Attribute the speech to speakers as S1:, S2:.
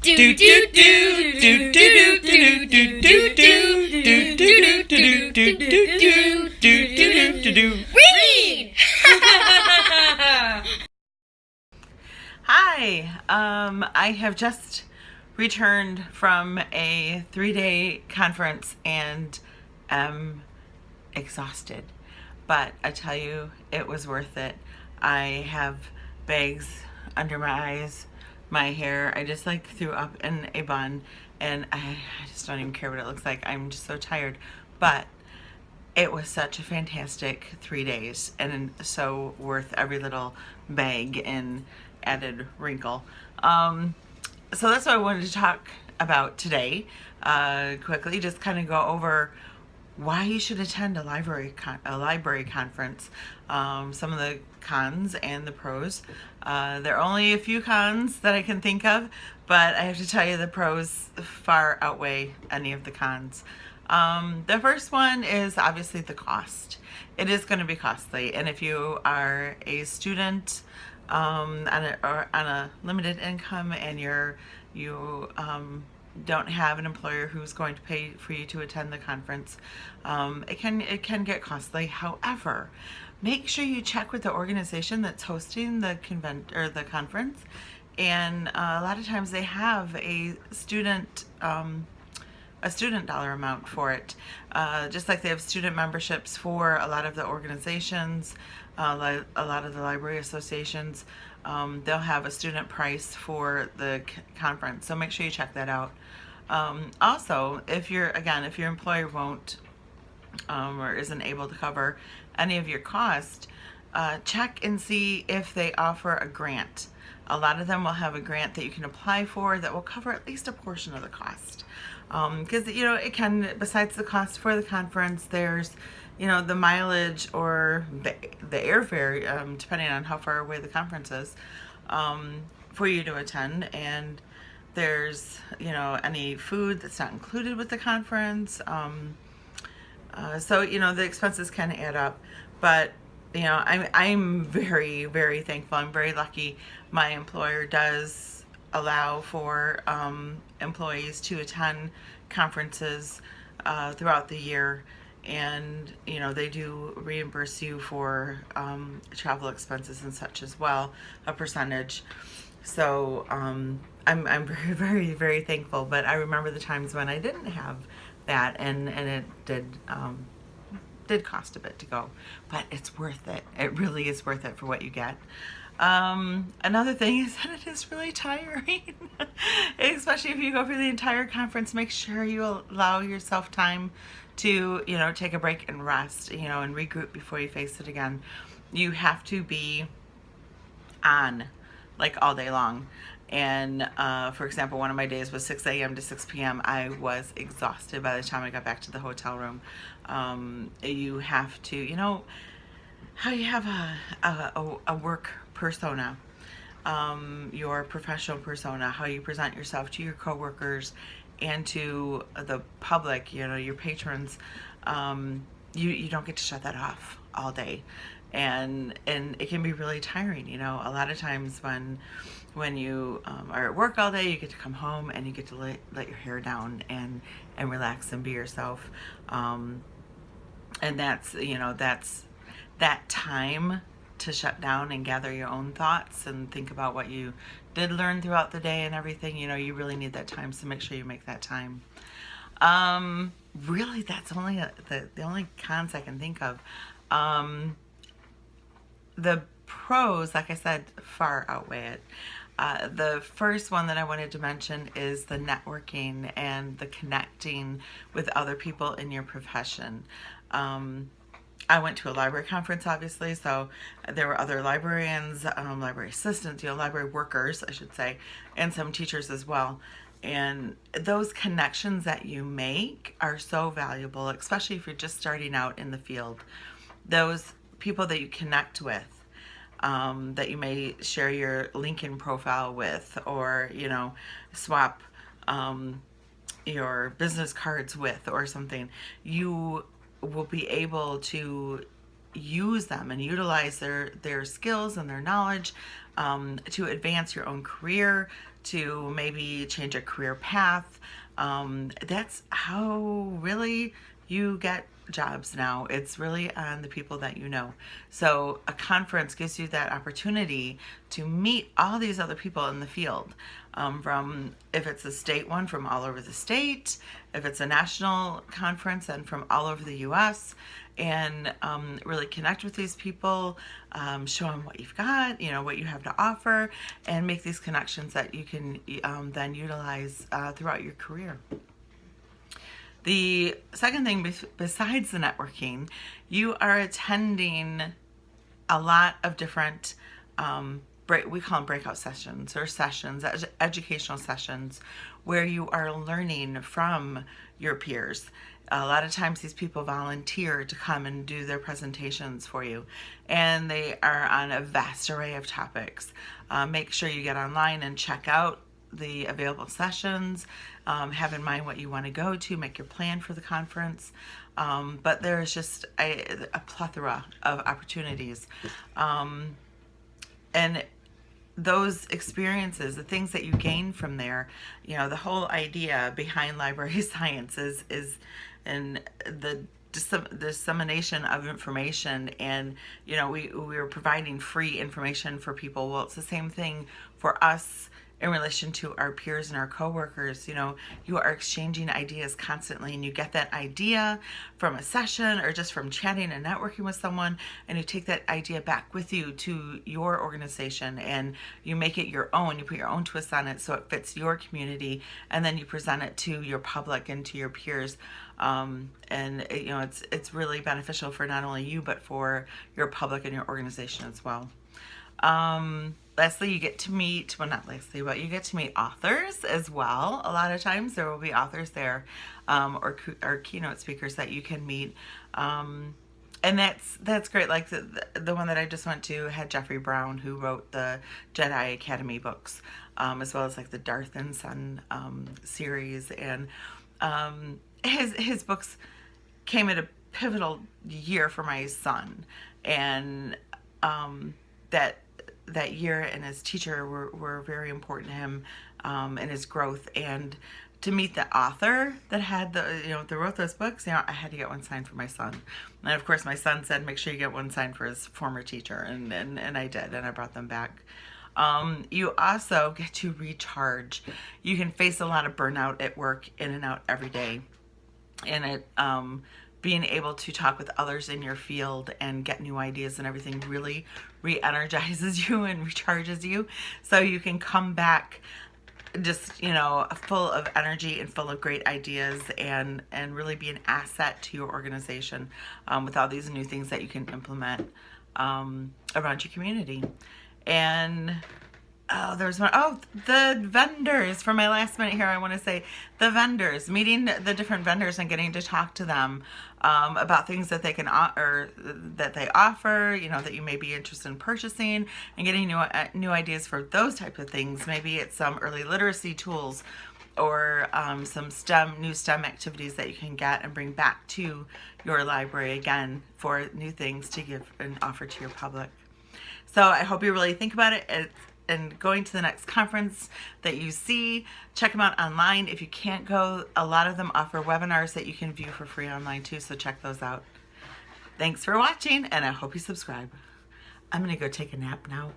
S1: Hi, I have just returned from a 3-day conference and am exhausted, but I tell you, it was worth it. I have bags under my eyes, my hair, I just like threw up in a bun, and I just don't even care what it looks like. I'm just so tired, but it was such a fantastic 3 days and so worth every little bag and added wrinkle. So that's what I wanted to talk about today. Quickly, just kind of go over why you should attend a library conference, some of the cons and the pros. There are only a few cons that I can think of, but I have to tell you the pros far outweigh any of the cons. The first one is obviously the cost. It is going to be costly, and if you are a student on a limited income and you don't have an employer who's going to pay for you to attend the conference, it can get costly. However, make sure you check with the organization that's hosting the conference, and a lot of times they have a student dollar amount for it, just like they have student memberships for a lot of the organizations, a lot of the library associations. They'll have a student price for the conference, so make sure you check that out. Also, if your employer won't or isn't able to cover any of your cost, check and see if they offer a grant. A lot of them will have a grant that you can apply for that will cover at least a portion of the cost. Because it can, besides the cost for the conference, there's the mileage or the airfare, depending on how far away the conference is, for you to attend, and there's any food that's not included with the conference. So the expenses can add up, but I'm very, very thankful. I'm very lucky. My employer does allow for employees to attend conferences throughout the year, and they do reimburse you for travel expenses and such as well, a percentage. So I'm very, very, very thankful. But I remember the times when I didn't have that, and it did cost a bit to go, but it's worth it. It really is worth it for what you get. Another thing is that it is really tiring, especially if you go for the entire conference. Make sure you allow yourself time to, take a break and rest, and regroup before you face it again. You have to be on like all day long. And for example, one of my days was 6 a.m. to 6 p.m. I was exhausted by the time I got back to the hotel room. You have to, how you have a work persona, your professional persona, how you present yourself to your coworkers and to the public, your patrons. You don't get to shut that off all day, and it can be really tiring. A lot of times when you are at work all day, you get to come home and you get to let your hair down and relax and be yourself. And that's that time to shut down and gather your own thoughts and think about what you did learn throughout the day and everything. You really need that time, so make sure you make that time. Really, that's only the only cons I can think of. The pros, like I said, far outweigh it. The first one that I wanted to mention is the networking and the connecting with other people in your profession. I went to a library conference, obviously, so there were other librarians, library assistants, library workers, I should say, and some teachers as well. And those connections that you make are so valuable, especially if you're just starting out in the field. Those people that you connect with, that you may share your LinkedIn profile with, or swap your business cards with or something, you will be able to use them and utilize their skills and their knowledge to advance your own career, to maybe change a career path. That's how really you get jobs now. It's really on the people that you know. So a conference gives you that opportunity to meet all these other people in the field, from, if it's a state one, from all over the state, if it's a national conference, and from all over the US, and really connect with these people, show them what you've got, what you have to offer, and make these connections that you can then utilize throughout your career. The second thing, besides the networking, you are attending a lot of different, we call them breakout sessions, or sessions, educational sessions, where you are learning from your peers. A lot of times these people volunteer to come and do their presentations for you, and they are on a vast array of topics. Make sure you get online and check out the available sessions, have in mind what you want to go to, make your plan for the conference. But there's just a plethora of opportunities. And those experiences, the things that you gain from there, the whole idea behind library science is and the dissemination of information, and we are providing free information for people. Well, it's the same thing for us in relation to our peers and our coworkers. You are exchanging ideas constantly, and you get that idea from a session or just from chatting and networking with someone, and you take that idea back with you to your organization, and you make it your own. You put your own twist on it so it fits your community, and then you present it to your public and to your peers. It's really beneficial for not only you, but for your public and your organization as well. Lastly, you get to meet, well, not lastly, but you get to meet authors as well. A lot of times there will be authors there, or keynote speakers that you can meet. And that's great. Like the one that I just went to had Jeffrey Brown, who wrote the Jedi Academy books, as well as like the Darth and Son series. And his books came at a pivotal year for my son. And that year and his teacher were very important to him in his growth. And to meet the author that had that wrote those books, I had to get one signed for my son. And of course my son said, make sure you get one signed for his former teacher, and I did, and I brought them back. You also get to recharge. You can face a lot of burnout at work, in and out every day, and being able to talk with others in your field and get new ideas and everything really re-energizes you and recharges you, so you can come back just full of energy and full of great ideas, and really be an asset to your organization, with all these new things that you can implement around your community. And there's one. The vendors, for my last minute here, I want to say the vendors, meeting the different vendors and getting to talk to them about things that they can or that they offer, that you may be interested in purchasing, and getting new ideas for those type of things. Maybe it's some early literacy tools, or some new STEM activities that you can get and bring back to your library again for new things to give and offer to your public. So I hope you really think about it. And going to the next conference that you see, check them out online. If you can't go, a lot of them offer webinars that you can view for free online too, so check those out. Thanks for watching, and I hope you subscribe. I'm gonna go take a nap now.